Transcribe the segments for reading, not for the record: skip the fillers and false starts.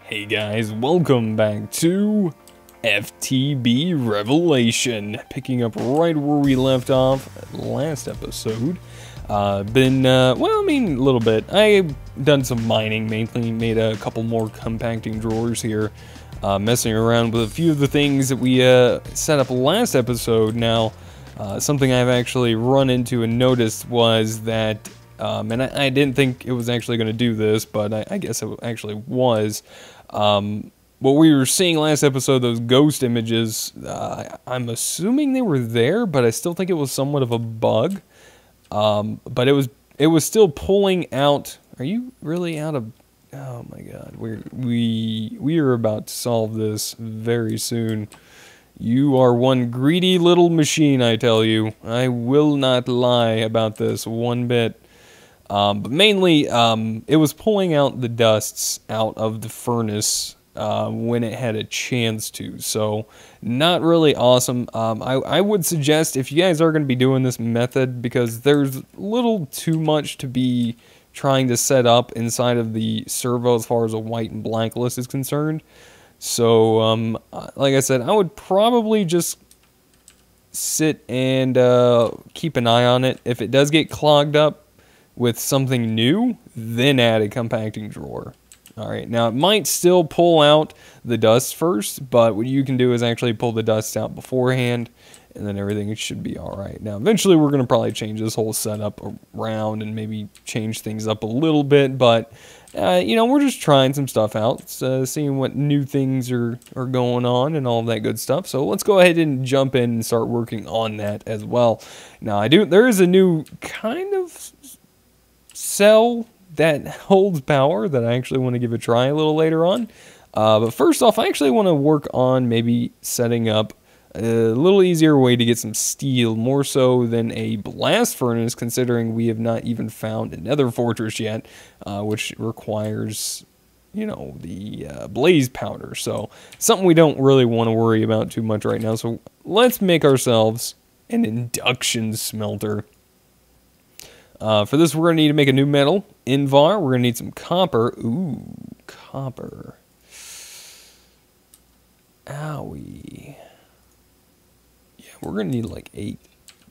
Hey guys, welcome back to FTB Revelation. Picking up right where we left off last episode. Well, I mean, a little bit. I've done some mining, mainly made a couple more compacting drawers here. Messing around with a few of the things that we set up last episode. Now, something I've actually run into and noticed was that and I didn't think it was actually going to do this, but I guess it actually was. What we were seeing last episode, those ghost images, I'm assuming they were there, but I still think it was somewhat of a bug. But it was still pulling out. Are you really out of? Oh my God, we are about to solve this very soon. You are one greedy little machine, I tell you. I will not lie about this one bit. But mainly, it was pulling out the dusts out of the furnace when it had a chance to. So, not really awesome. I would suggest if you guys are going to be doing this method, because there's a little too much to be trying to set up inside of the servo as far as a white and black list is concerned. So, like I said, I would probably just sit and keep an eye on it. If it does get clogged up with something new, then add a compacting drawer. Alright, now it might still pull out the dust first, but what you can do is actually pull the dust out beforehand, and then everything should be alright. Now, eventually we're going to probably change this whole setup around and maybe change things up a little bit, but, you know, we're just trying some stuff out, seeing what new things are going on and all that good stuff. So let's go ahead and jump in and start working on that as well. Now, there is a new kind of cell that holds power that I actually want to give a try a little later on. But first off, I actually want to work on maybe setting up a little easier way to get some steel, more so than a blast furnace, considering we have not even found a nether fortress yet, which requires, you know, the blaze powder. So something we don't really want to worry about too much right now. So let's make ourselves an induction smelter. For this, we're going to need to make a new metal, Invar. We're going to need some copper. Ooh, copper. Owie. Yeah, we're going to need like 8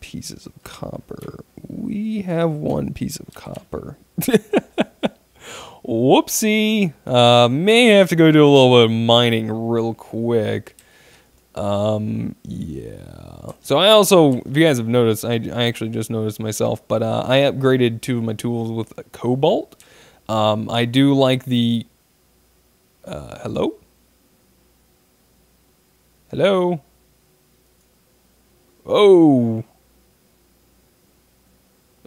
pieces of copper. We have 1 piece of copper. Whoopsie. May have to go do a little bit of mining real quick. Yeah. So I also, if you guys have noticed, I actually just noticed myself, but I upgraded 2 of my tools with a cobalt. I do like the hello? Hello? Oh.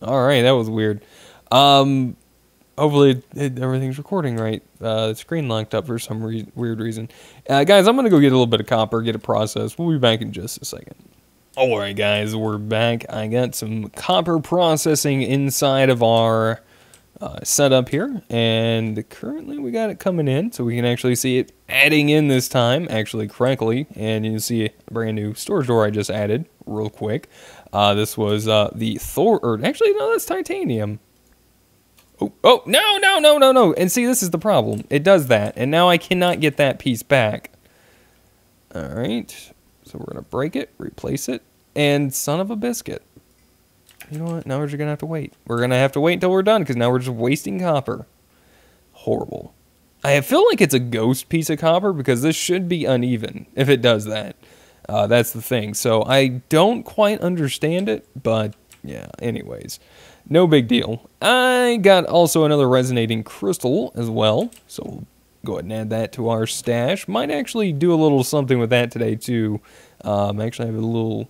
Alright, that was weird. Hopefully everything's recording right. The screen locked up for some weird reason. Guys, I'm going to go get a little bit of copper, get it processed. We'll be back in just a second. Alright guys, we're back. I got some copper processing inside of our setup here. And currently we got it coming in, so we can actually see it adding in this time, actually correctly. And you can see a brand new storage door I just added real quick. This was the Thor, or actually no, that's titanium. Oh, no. And see, this is the problem. It does that, and now I cannot get that piece back. Alright, so we're going to break it, replace it, and son of a biscuit. You know what? Now we're just going to have to wait. We're going to have to wait until we're done, because now we're just wasting copper. Horrible. I feel like it's a ghost piece of copper, because this should be uneven, if it does that. That's the thing. So I don't quite understand it, but yeah, anyways. No big deal. I got also another resonating crystal as well, so we'll go ahead and add that to our stash. Might actually do a little something with that today too. Actually, I have a little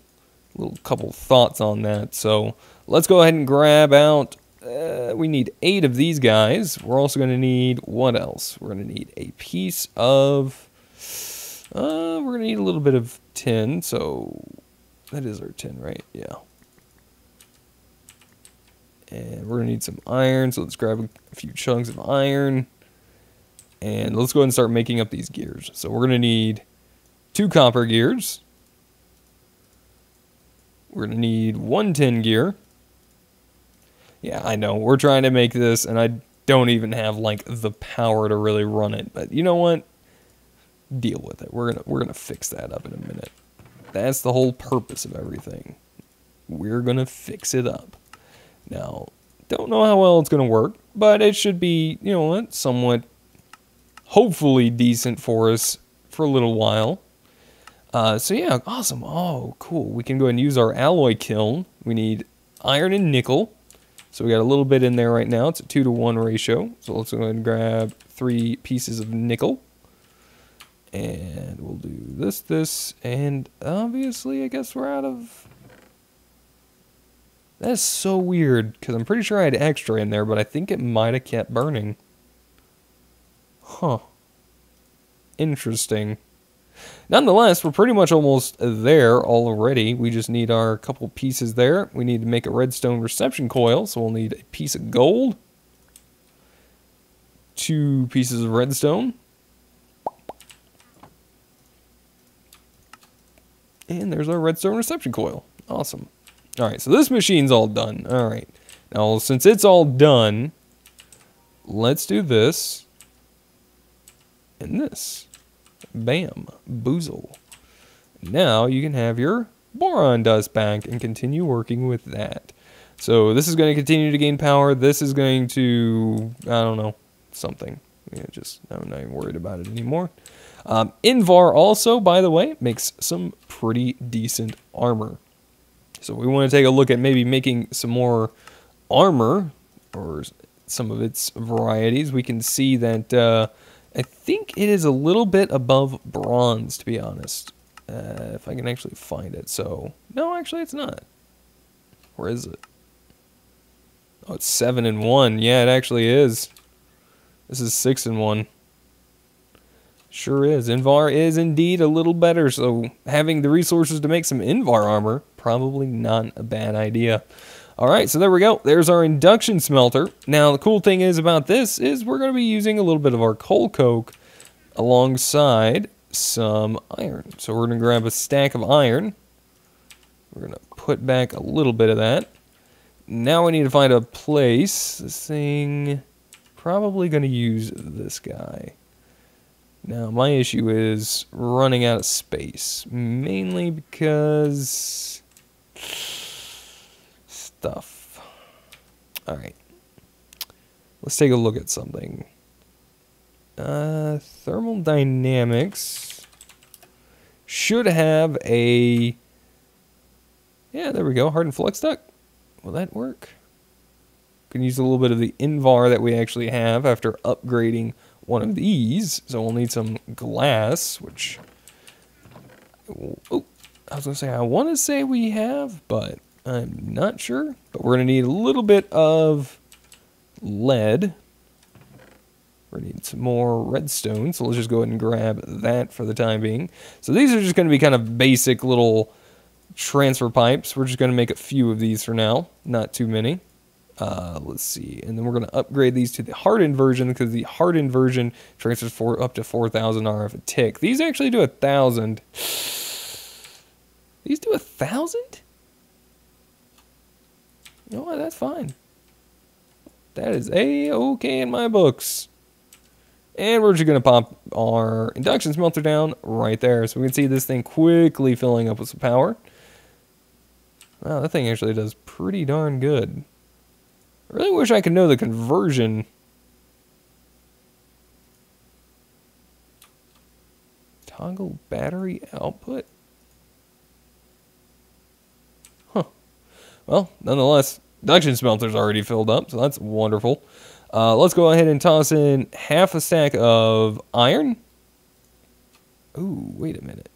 couple thoughts on that. So let's go ahead and grab out. We need 8 of these guys. We're also going to need what else? We're going to need a piece of. We're going to need a little bit of tin. So that is our tin, right? Yeah. And we're going to need some iron, so let's grab a few chunks of iron. And let's go ahead and start making up these gears. So we're going to need 2 copper gears. We're going to need 1 tin gear. Yeah, I know. We're trying to make this, and don't even have like the power to really run it. But you know what? Deal with it. We're gonna fix that up in a minute. That's the whole purpose of everything. We're gonna fix it up. Now, don't know how well it's gonna work, but it should be, you know what, somewhat, hopefully decent for us for a little while. So yeah, awesome. Oh, cool. We can go ahead and use our alloy kiln. We need iron and nickel. So we got a little bit in there right now. It's a 2-to-1 ratio. So let's go ahead and grab 3 pieces of nickel. And we'll do this, and obviously I guess we're out of... That's so weird, because I'm pretty sure I had extra in there, but I think it might have kept burning. Huh. Interesting. Nonetheless, we're pretty much almost there already. We just need our couple pieces there. We need to make a redstone reception coil, so we'll need a piece of gold, 2 pieces of redstone, and there's our redstone reception coil. Awesome. Alright, so this machine's all done. Alright. Now, since it's all done, let's do this and this. Bam. Boozle. Now you can have your boron dust back and continue working with that. So this is going to continue to gain power. This is going to, I don't know, something. Yeah, just, I'm not even worried about it anymore. Invar also, by the way, makes some pretty decent armor. So we want to take a look at maybe making some more armor, or some of its varieties. We can see that I think it is a little bit above bronze, to be honest. If I can actually find it. So, no, actually it's not. Where is it? Oh, it's 7 and 1. Yeah, it actually is. This is 6 and 1. Sure is. Invar is indeed a little better, so having the resources to make some Invar armor, probably not a bad idea. Alright, so there we go. There's our induction smelter. Now, the cool thing is about this is we're going to be using a little bit of our coal coke alongside some iron. So we're going to grab a stack of iron. We're going to put back a little bit of that. Now we need to find a place. This thing, probably going to use this guy. Now, my issue is running out of space, mainly because stuff. Alright. Let's take a look at something. Thermal dynamics should have a... Yeah, there we go. Hardened flux duct. Will that work? Can use a little bit of the Invar that we actually have after upgrading one of these. So we'll need some glass, which... Oh, I was going to say, I want to say we have, but I'm not sure. But we're going to need a little bit of lead. We're going to need some more redstone, so let's just go ahead and grab that for the time being. So these are just going to be kind of basic little transfer pipes. We're just going to make a few of these for now, not too many. Let's see, and then we're going to upgrade these to the hardened version, because the hardened version transfers up to 4,000 RF a tick. These actually do 1,000. These do 1,000? You know what, that's fine. That is A-okay in my books. And we're just going to pop our induction smelter down right there, so we can see this thing quickly filling up with some power. Wow, that thing actually does pretty darn good. I really wish I could know the conversion. Toggle battery output? Huh. Well, nonetheless, induction smelter's already filled up, so that's wonderful. Let's go ahead and toss in half a stack of iron. Ooh, wait a minute.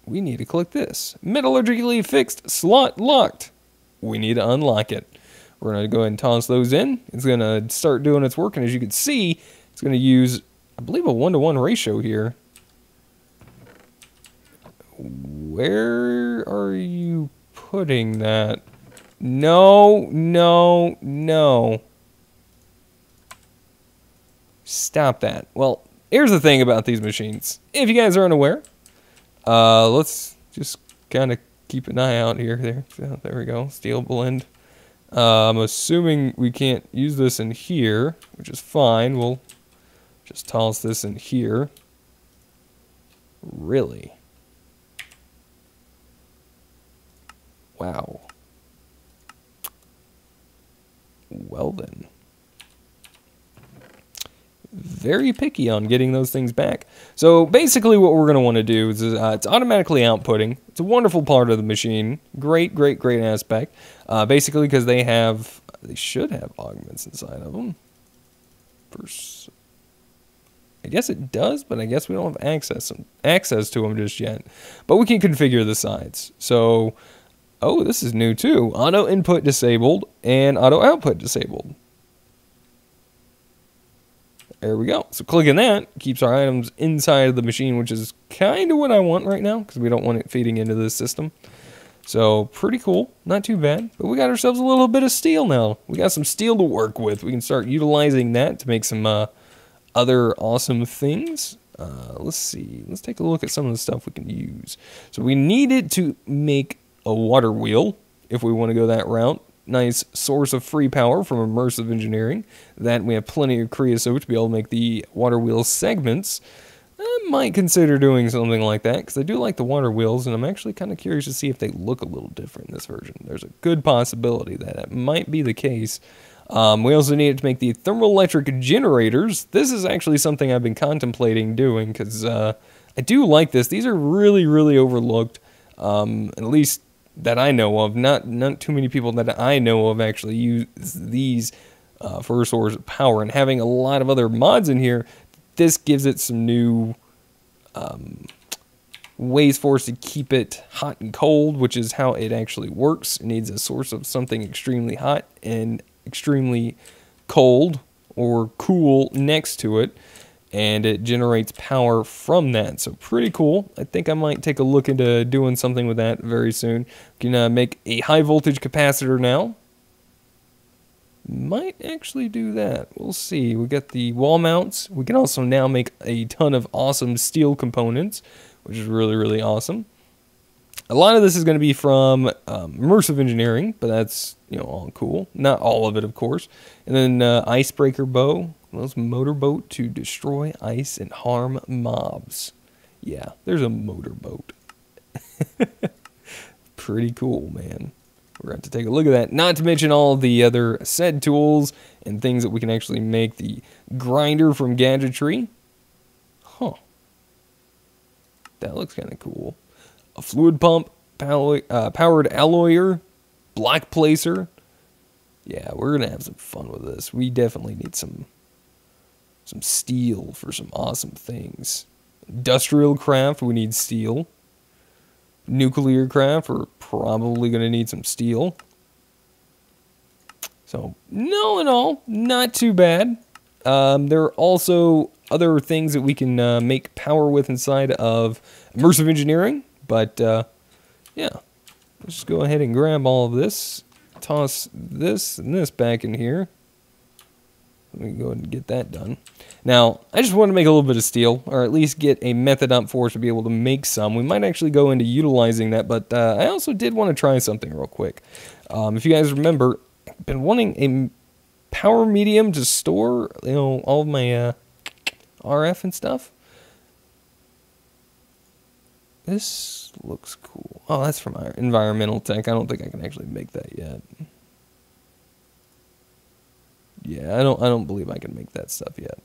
We need to click this. Metallurgically fixed, slot locked. We need to unlock it. We're going to go ahead and toss those in. It's going to start doing its work, and as you can see, it's going to use, I believe, a 1-to-1 ratio here. Where are you putting that? No, no, no. Stop that. Well, here's the thing about these machines. If you guys are unaware, let's just kind of keep an eye out here. There we go. Steel blend. I'm assuming we can't use this in here, which is fine. We'll just toss this in here. Really? Wow. Well then. Very picky on getting those things back. So basically what we're going to want to do is it's automatically outputting. It's a wonderful part of the machine. Great, great, great aspect. Basically because they should have augments inside of them. I guess it does, but I guess we don't have access to them just yet. But we can configure the sides. So, oh, this is new too. Auto input disabled and auto output disabled. There we go. So clicking that keeps our items inside of the machine, which is kind of what I want right now because we don't want it feeding into this system. So pretty cool. Not too bad. But we got ourselves a little bit of steel now. We got some steel to work with. We can start utilizing that to make some other awesome things. Let's see. Let's take a look at some of the stuff we can use. So we needed to make a water wheel if we want to go that route. Nice source of free power from immersive engineering. That we have plenty of creosote to be able to make the water wheel segments. I might consider doing something like that because I do like the water wheels, and I'm actually kind of curious to see if they look a little different in this version. There's a good possibility that it might be the case. We also needed to make the thermoelectric generators. This is actually something I've been contemplating doing because I do like this. These are really, really overlooked, at least that I know of. Not too many people that I know of actually use these for a source of power. And having a lot of other mods in here, this gives it some new ways for us to keep it hot and cold, which is how it actually works. It needs a source of something extremely hot and extremely cold or cool next to it, and it generates power from that. So pretty cool. I think I might take a look into doing something with that very soon. We can make a high voltage capacitor now. Might actually do that. We'll see. We got the wall mounts. We can also now make a ton of awesome steel components, which is really, really awesome. A lot of this is going to be from immersive engineering, but that's, all cool. Not all of it, of course. And then icebreaker bow. Well, motorboat to destroy ice and harm mobs. Yeah, there's a motorboat. Pretty cool, man. We're going to take a look at that. Not to mention all the other said tools and things that we can actually make. The grinder from gadgetry. Huh. That looks kind of cool. A fluid pump, powered alloyer, block placer. Yeah, we're going to have some fun with this. We definitely need some steel for some awesome things. Industrial craft, we need steel. Nuclear craft, we're probably going to need some steel. So, no in all, not too bad. There are also other things that we can make power with inside of immersive engineering. But, yeah, let's just go ahead and grab all of this. Toss this and this back in here. Let me go ahead and get that done. Now, I just want to make a little bit of steel, or at least get a method up for us to be able to make some. We might actually go into utilizing that, but I also did want to try something real quick. If you guys remember, I've been wanting a power medium to store, all of my RF and stuff. This looks cool. Oh, that's from our environmental tech. I don't think I can actually make that yet. Yeah, I don't believe I can make that stuff yet.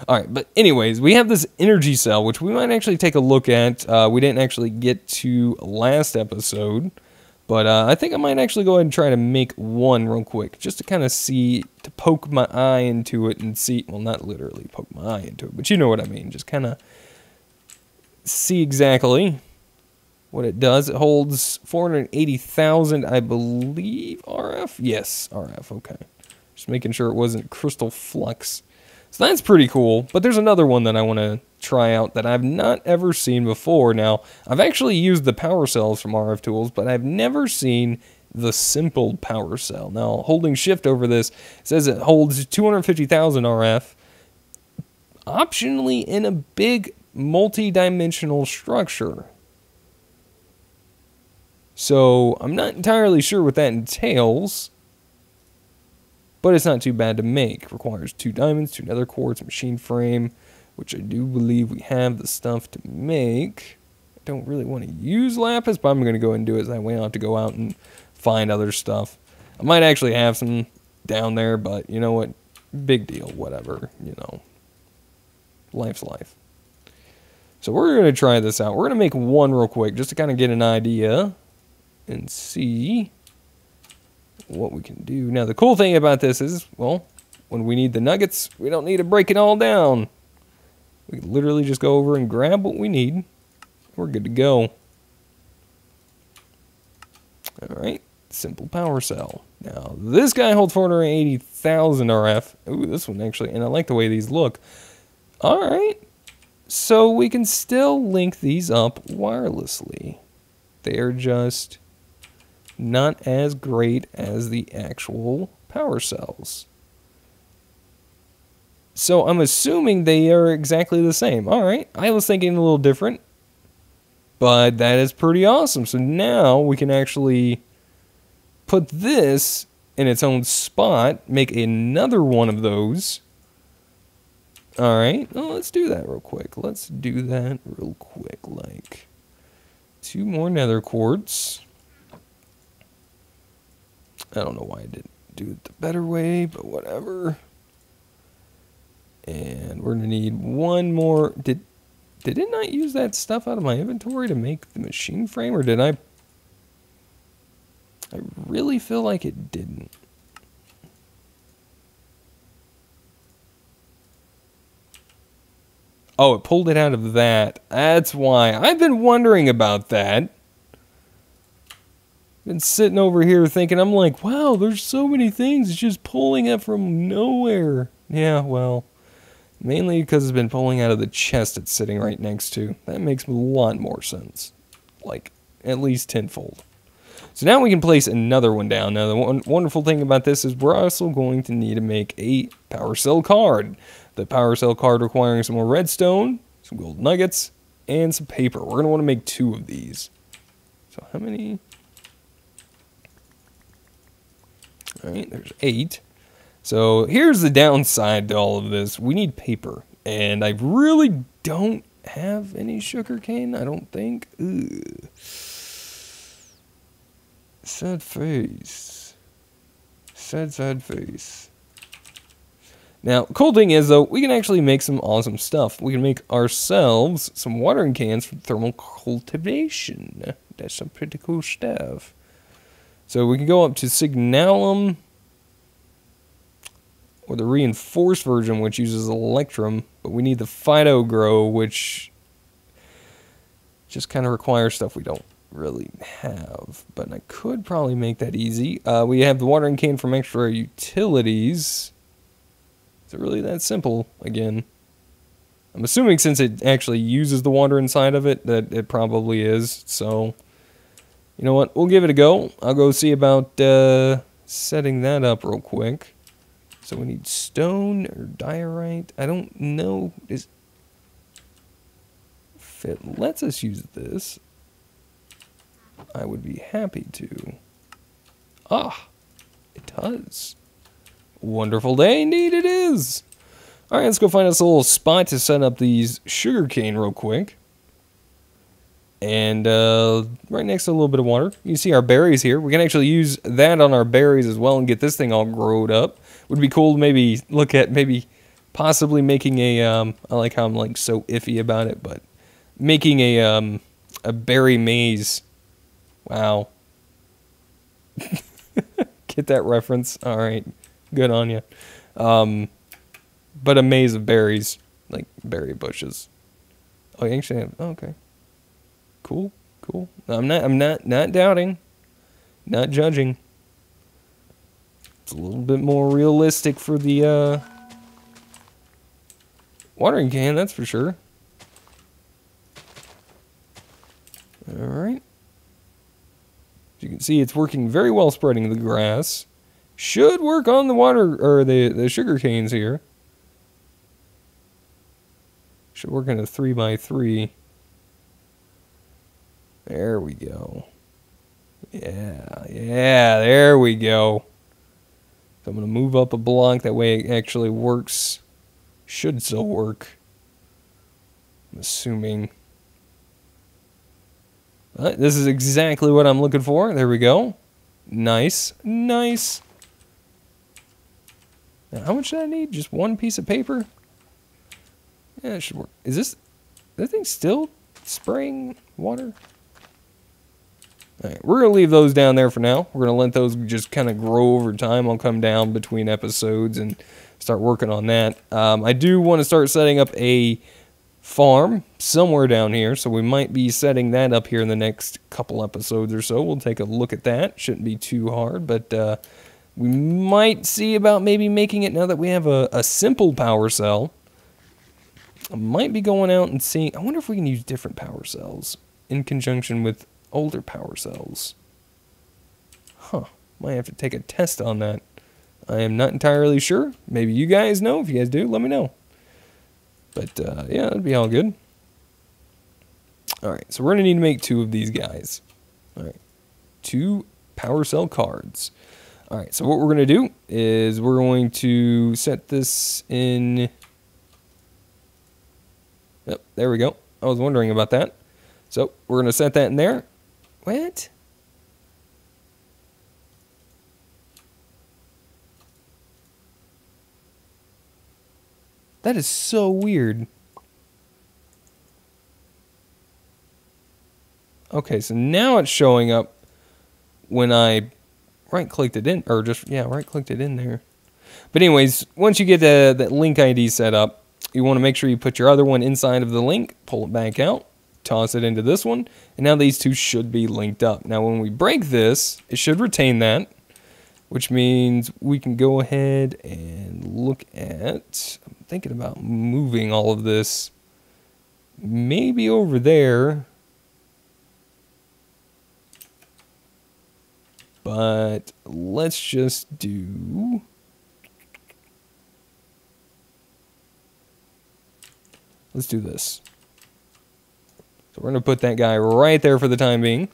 All right, but anyways, we have this energy cell, which we might actually take a look at. We didn't actually get to last episode, but I think I might actually go ahead and try to make one real quick, just to kind of see, to poke my eye into it and see, well, not literally poke my eye into it, but you know what I mean, just kind of see exactly what it does. It holds 480,000, I believe, RF? Yes, RF, okay. Just making sure it wasn't crystal flux. So that's pretty cool. But there's another one that I want to try out that I've not ever seen before. Now, I've actually used the power cells from RF Tools, but I've never seen the simple power cell. Now, holding shift over this, it says it holds 250,000 RF, optionally in a big multi-dimensional structure. So, I'm not entirely sure what that entails. but it's not too bad to make. Requires 2 diamonds, 2 nether quartz, machine frame, which I do believe we have the stuff to make. I don't really want to use lapis, but I'm going to go ahead and do it. That way I don't have to go out and find other stuff. I might actually have some down there, but you know what? Big deal, whatever, you know. Life's life. So we're going to try this out. We're going to make one real quick just to kind of get an idea and see what we can do. Now, the cool thing about this is, well, when we need the nuggets, we don't need to break it all down. We can literally just go over and grab what we need. We're good to go. All right, simple power cell. Now, this guy holds 480,000 RF. Ooh, this one actually, and I like the way these look. All right. So we can still link these up wirelessly. They are just not as great as the actual power cells. So I'm assuming they are exactly the same. All right, I was thinking a little different, but that is pretty awesome. So now we can actually put this in its own spot, make another one of those. All right, well, let's do that real quick. Let's do that real quick, like 2 more nether quartz. I don't know why I didn't do it the better way, but whatever. And we're gonna need 1 more. Did it not use that stuff out of my inventory to make the machine frame, or did I? I really feel like it didn't. Oh, it pulled it out of that. That's why. I've been wondering about that. Been sitting over here thinking, I'm like, wow, there's so many things. It's just pulling it from nowhere. Yeah, well, mainly because it's been pulling out of the chest it's sitting right next to. That makes a lot more sense. Like, at least tenfold. So now we can place another one down. Now, the wonderful thing about this is we're also going to need to make a power cell card. The power cell card requiring some more redstone, some gold nuggets, and some paper. We're going to want to make 2 of these. So how many? All right, there's 8. So here's the downside to all of this. We need paper, and I really don't have any sugarcane, I don't think. Ugh. Sad face. Sad face. Now, cool thing is, though, we can actually make some awesome stuff. We can make ourselves some watering cans for thermal cultivation. That's some pretty cool stuff. So we can go up to Signalum, or the reinforced version, which uses Electrum, but we need the Phyto Grow, which just kind of requires stuff we don't really have. But I could probably make that easy. We have the watering can from extra utilities. Is it really that simple? Again, I'm assuming since it actually uses the water inside of it, that it probably is. So, you know what? We'll give it a go. I'll go see about setting that up real quick. So we need stone or diorite. I don't know. If it lets us use this, I would be happy to. Ah, it does. Wonderful day, indeed it is. All right, let's go find us a little spot to set up these sugarcane real quick. And right next to a little bit of water. You can see our berries here. We can actually use that on our berries as well and get this thing all growed up. Would be cool to maybe look at possibly making a, I like how I'm like so iffy about it, but making a berry maze. Wow. Get that reference? All right. Good on you. But a maze of berries, like berry bushes. Oh, you actually have, oh, okay. Cool. I'm not doubting, not judging. It's a little bit more realistic for the watering can, that's for sure. All right. As you can see, it's working very well spreading the grass. Should work on the water, or the sugar canes here. Should work in a 3x3. There we go. Yeah, there we go. So I'm going to move up a block. That way it actually works. Should still work. I'm assuming. This is exactly what I'm looking for. There we go. Nice. Nice. Now, how much do I need? Just one piece of paper? Yeah, it should work. Is that thing still spraying water? Alright, we're going to leave those down there for now. We're going to let those just kind of grow over time. I'll come down between episodes and start working on that. I do want to start setting up a farm somewhere down here, so we might be setting that up here in the next couple episodes or so. We'll take a look at that. Shouldn't be too hard, but we might see about maybe making it now that we have a simple power cell. I might be going out and seeing. I wonder if we can use different power cells in conjunction with older power cells. Huh. Might have to take a test on that. I am not entirely sure. Maybe you guys know. If you guys do, let me know. But, yeah, that'd be all good. Alright, so we're going to need to make 2 of these guys. Alright, 2 power cell cards. Alright, so what we're going to do is we're going to set this in. Yep, there we go. I was wondering about that. So we're going to set that in there. What? That is so weird. Okay, so now it's showing up when I right-clicked it in, or just, yeah, right-clicked it in there. But anyways, once you get that link ID set up, you want to make sure you put your other one inside of the link, pull it back out, toss it into this one, and now these 2 should be linked up. Now when we break this, it should retain that, which means we can go ahead and look at, I'm thinking about moving all of this maybe over there, but let's just do, let's do this. So we're going to put that guy right there for the time being.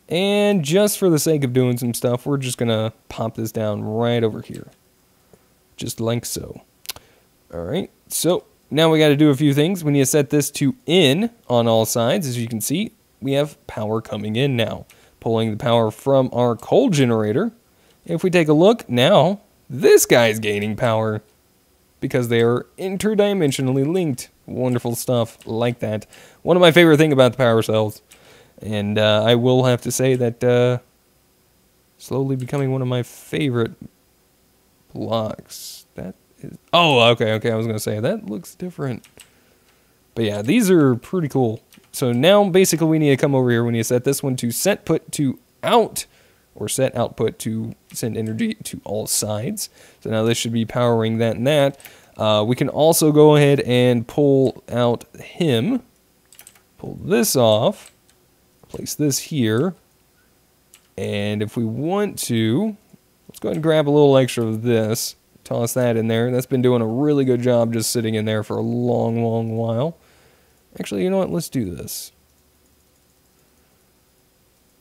And just for the sake of doing some stuff, we're just going to pop this down right over here. Just like so. Alright, so now we got to do a few things. We need to set this to in on all sides. As you can see, we have power coming in now. Pulling the power from our coal generator. If we take a look, now this guy's gaining power. Because they are interdimensionally linked. Wonderful stuff like that. One of my favorite things about the power cells. And I will have to say that slowly becoming one of my favorite blocks. That is, oh, okay, I was going to say, that looks different. But yeah, these are pretty cool. So now basically we need to come over here. We need to set this one to set put to out. Or set output to send energy to all sides. So now this should be powering that and that. We can also go ahead and pull out him. Pull this off. Place this here. And if we want to, let's go ahead and grab a little extra of this. Toss that in there. That's been doing a really good job just sitting in there for a long, long while. Actually, you know what? Let's do this.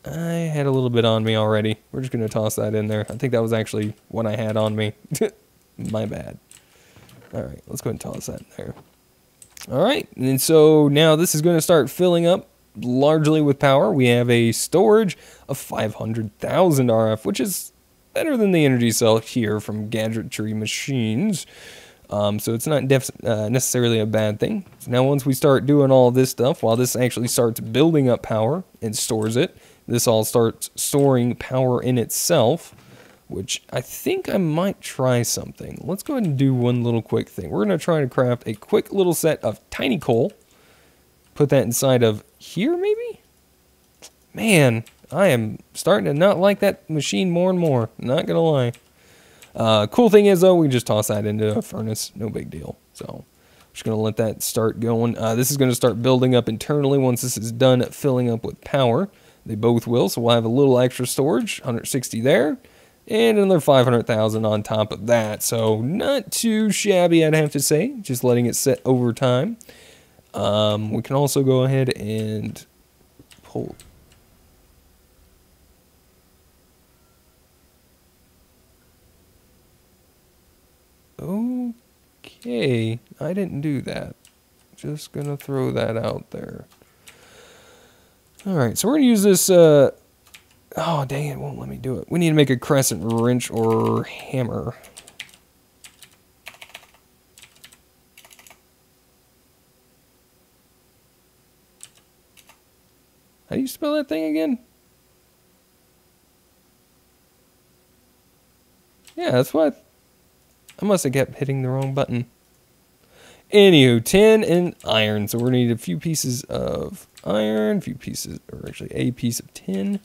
I had a little bit on me already. We're just going to toss that in there. I think that was actually what I had on me. My bad. Alright, let's go ahead and toss that in there. Alright, and so now this is going to start filling up largely with power. We have a storage of 500,000 RF, which is better than the energy cell here from Gadgetry Machines. So it's not necessarily a bad thing. So now once we start doing all this stuff, while this actually starts building up power and stores it, this all starts storing power in itself, which I think I might try something. Let's go ahead and do one little quick thing. We're going to try to craft a quick little set of tiny coal. Put that inside of here, maybe? Man, I am starting to not like that machine more and more. Not going to lie. Cool thing is, though, we just toss that into a furnace. No big deal. So, just going to let that start going. This is going to start building up internally once this is done filling up with power. They both will, so we'll have a little extra storage, 160 there, and another 500,000 on top of that. So not too shabby, I'd have to say, just letting it set over time. We can also go ahead and pull. Okay, I didn't do that. Just gonna throw that out there. Alright, so we're gonna use this, oh dang it, won't let me do it. We need to make a crescent wrench or hammer. How do you spell that thing again? Yeah, that's what I must have kept hitting the wrong button. Anywho, tin and iron. So we're going to need a few pieces of iron, a few pieces, or actually a piece of tin.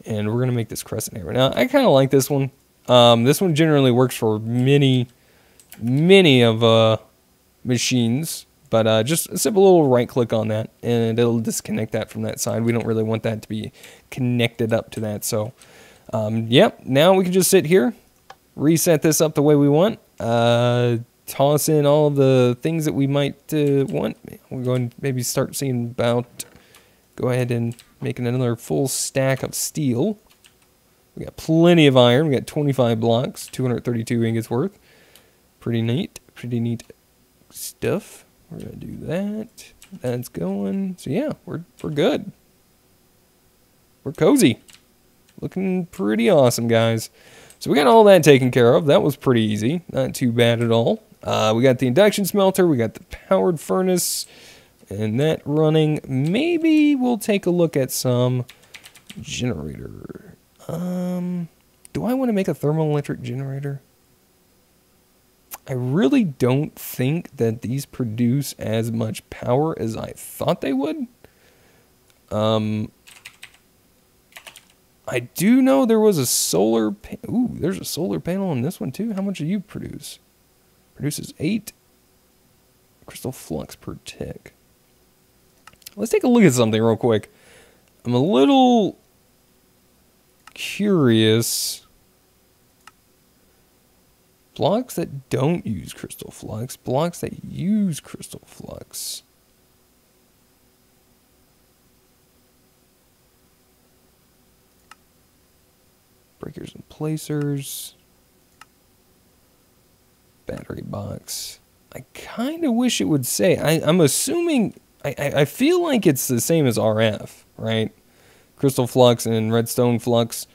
And we're going to make this crescent hammer. Now, I kind of like this one. This one generally works for many of machines. But just a simple little right click on that, and it'll disconnect that from that side. We don't really want that to be connected up to that. So, yep, now we can just sit here, reset this up the way we want. Toss in all of the things that we might want. We're going to maybe start seeing about, go ahead and making another full stack of steel. We got plenty of iron. We got 25 blocks, 232 ingots worth. Pretty neat stuff. We're going to do that. That's going. So yeah, we're good. We're cozy. Looking pretty awesome, guys. So we got all that taken care of. That was pretty easy. Not too bad at all. We got the induction smelter. We got the powered furnace. And that running. Maybe we'll take a look at some generator. Do I want to make a thermoelectric generator? I really don't think that these produce as much power as I thought they would. I do know there was a solar ooh, there's a solar panel on this one too. How much do you produce? Produces 8 crystal flux per tick. Let's take a look at something real quick. I'm a little curious. Blocks that don't use crystal flux, blocks that use crystal flux. Breakers and placers. Battery box. I kind of wish it would say. I'm assuming. I feel like it's the same as RF, right? Crystal flux and redstone flux.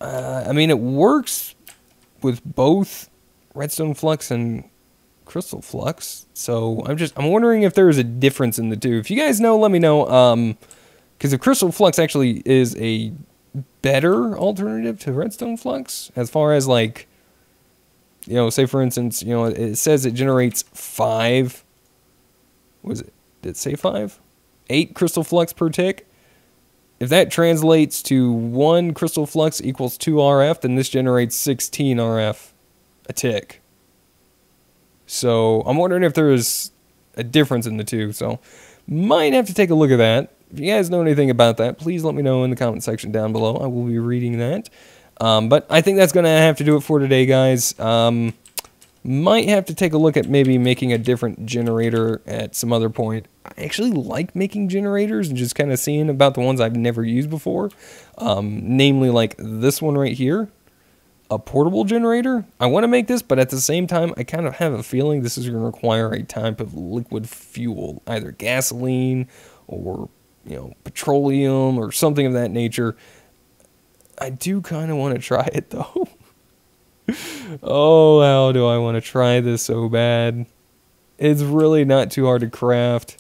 I mean, it works with both redstone flux and crystal flux. So I'm wondering if there is a difference in the two. If you guys know, let me know. Because the crystal flux actually is a better alternative to redstone flux as far as like, you know, say for instance, you know, it says it generates 5. Was it? Did it say 5? 8 crystal flux per tick. If that translates to 1 crystal flux equals 2 RF, then this generates 16 RF a tick. So I'm wondering if there is a difference in the two. So might have to take a look at that. If you guys know anything about that, please let me know in the comment section down below. I will be reading that. But I think that's going to have to do it for today, guys. Might have to take a look at maybe making a different generator at some other point. I actually like making generators and just kind of seeing about the ones I've never used before. Namely like this one right here. A portable generator. I want to make this, but at the same time, I kind of have a feeling this is going to require a type of liquid fuel. Either gasoline or, you know, petroleum or something of that nature. I do kind of want to try it though. Oh, how do I want to try this so bad? It's really not too hard to craft.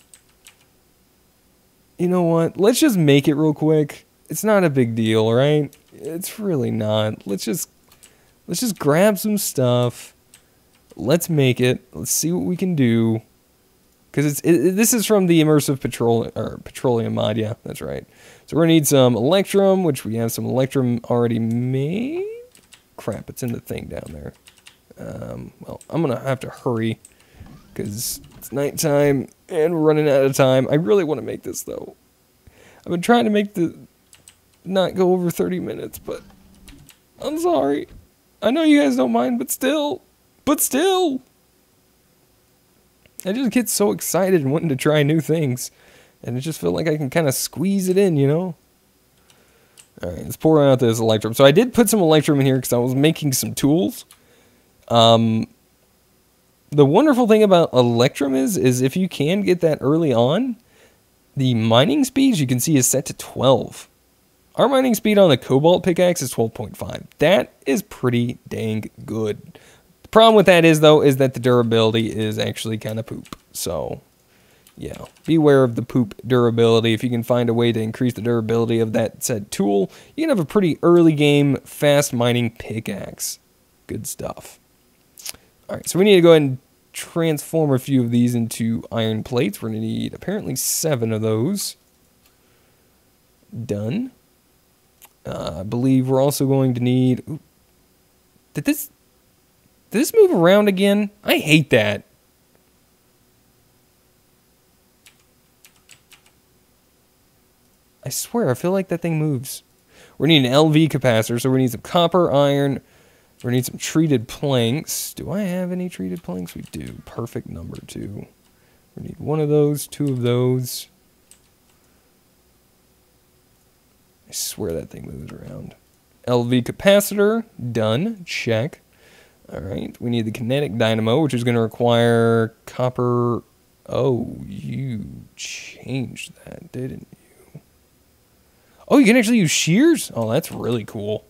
You know what? Let's just make it real quick. It's not a big deal, right? It's really not. Let's just grab some stuff. Let's make it. Let's see what we can do. Because this is from the immersive petroleum mod. Yeah, that's right. So we're gonna need some electrum, which we have some electrum already made. Crap, it's in the thing down there. Well, I'm gonna have to hurry because it's nighttime and we're running out of time. I really want to make this though. I've been trying to make the not go over 30 minutes, but I'm sorry. I know you guys don't mind, but still. I just get so excited and wanting to try new things. And I just feel like I can kind of squeeze it in, you know? Alright, let's pour out this electrum. So I did put some electrum in here because I was making some tools. The wonderful thing about Electrum is if you can get that early on, the mining speed you can see is set to 12. Our mining speed on the Cobalt pickaxe is 12.5. That is pretty dang good. The problem with that is, though, is that the durability is actually kind of poop. So, yeah, beware of the poop durability. If you can find a way to increase the durability of that said tool, you can have a pretty early game, fast mining pickaxe. Good stuff. Alright, so we need to go ahead and transform a few of these into iron plates. We're going to need apparently 7 of those. Done. I believe we're also going to need... Ooh, did this move around again? I hate that. I swear, I feel like that thing moves. We're going to need an LV capacitor, so we need some copper, iron. We're going to need some treated planks. Do I have any treated planks? We do. Perfect number 2. We need 1 of those, 2 of those. I swear that thing moves around. LV capacitor. Done. Check. Alright. We need the kinetic dynamo, which is going to require copper. Oh, you changed that, didn't you? Oh, you can actually use shears? Oh, that's really cool.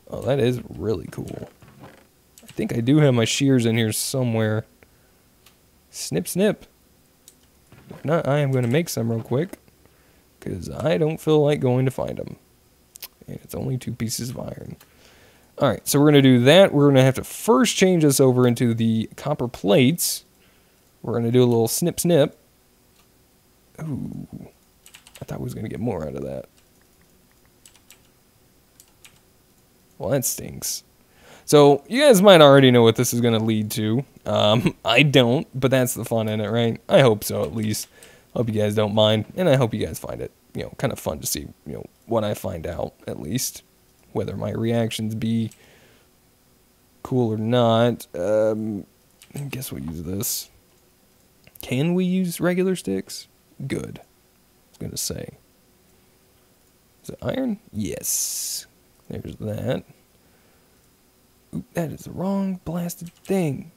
Oh, that is really cool. I think I do have my shears in here somewhere. Snip, snip. If not, I am going to make some real quick, because I don't feel like going to find them. And it's only 2 pieces of iron. Alright, so we're going to do that. We're going to have to first change this over into the copper plates. We're going to do a little snip, snip. Ooh. I thought we was going to get more out of that. Well, that stinks. So, you guys might already know what this is going to lead to. I don't, but that's the fun in it, right? I hope so, at least. Hope you guys don't mind, and I hope you guys find it, kind of fun to see, what I find out, at least. Whether my reactions be cool or not. I guess we'll use this. Can we use regular sticks? Good. I was going to say. Is it iron? Yes. There's that. Oop, that is the wrong blasted thing.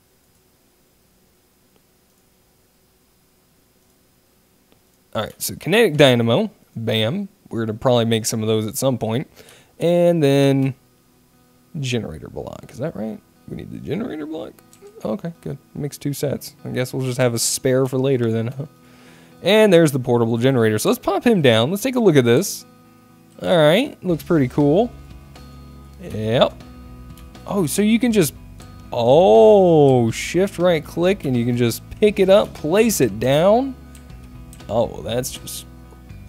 Alright, so kinetic dynamo. Bam. We're going to probably make some of those at some point. And then generator block. Is that right? We need the generator block? Okay, good. Makes 2 sets. I guess we'll just have a spare for later then, huh? And there's the portable generator. So let's pop him down. Let's take a look at this. Alright, looks pretty cool. Yep. Oh, so you can just... Oh, shift right click and you can just pick it up, place it down. Oh, that's just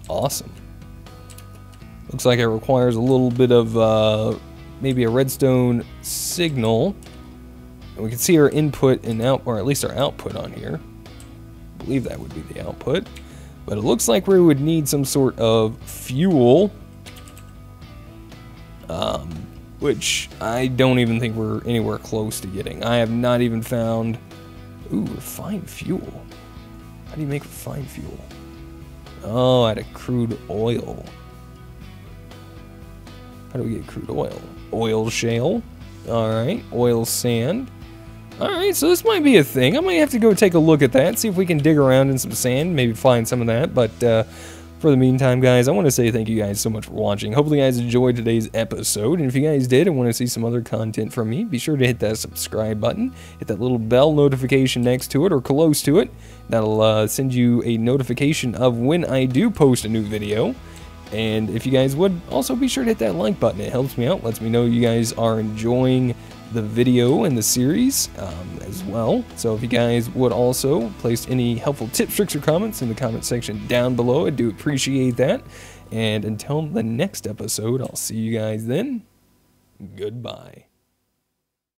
awesome. Looks like it requires a little bit of maybe a redstone signal. And we can see our input and out, or at least our output on here. I believe that would be the output. But it looks like we would need some sort of fuel. Which I don't even think we're anywhere close to getting. I have not even found... Ooh, refined fuel. How do you make refined fuel? Oh, out of crude oil. How do we get crude oil? Oil shale. Alright, oil sand. Alright, so this might be a thing. I might have to go take a look at that, see if we can dig around in some sand, maybe find some of that. But for the meantime, guys, I want to say thank you guys so much for watching. Hopefully you guys enjoyed today's episode. And if you guys did and want to see some other content from me, be sure to hit that subscribe button. Hit that little bell notification next to it or close to it. That'll send you a notification of when I do post a new video. And if you guys would, also be sure to hit that like button. It helps me out, lets me know you guys are enjoying the video and the series as well. So if you guys would also place any helpful tips, tricks, or comments in the comment section down below, I do appreciate that. And until the next episode, I'll see you guys then. Goodbye.